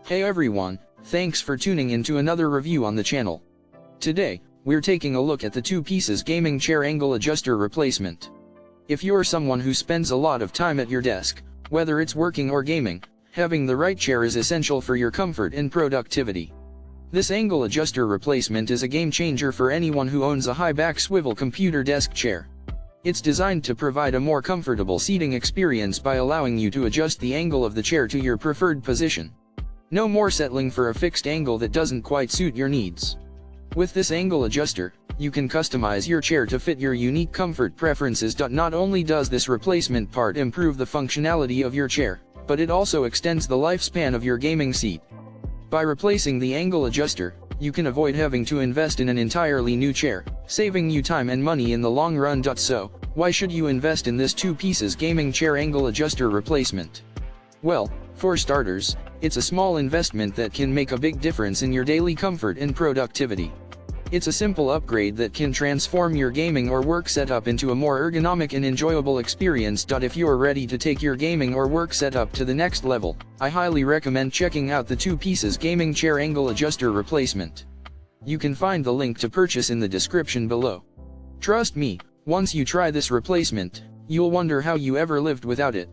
Hey everyone, thanks for tuning in to another review on the channel. Today, we're taking a look at the 2-pieces gaming chair angle adjuster replacement. If you're someone who spends a lot of time at your desk, whether it's working or gaming, having the right chair is essential for your comfort and productivity. This angle adjuster replacement is a game changer for anyone who owns a high-back swivel computer desk chair. It's designed to provide a more comfortable seating experience by allowing you to adjust the angle of the chair to your preferred position. No more settling for a fixed angle that doesn't quite suit your needs. With this angle adjuster, you can customize your chair to fit your unique comfort preferences. Not only does this replacement part improve the functionality of your chair, but it also extends the lifespan of your gaming seat. By replacing the angle adjuster, you can avoid having to invest in an entirely new chair, saving you time and money in the long run. So, why should you invest in this 2-pieces gaming chair angle adjuster replacement? Well, for starters, it's a small investment that can make a big difference in your daily comfort and productivity. It's a simple upgrade that can transform your gaming or work setup into a more ergonomic and enjoyable experience. If you're ready to take your gaming or work setup to the next level, I highly recommend checking out the 2-pieces gaming chair angle adjuster replacement. You can find the link to purchase in the description below. Trust me, once you try this replacement, you'll wonder how you ever lived without it.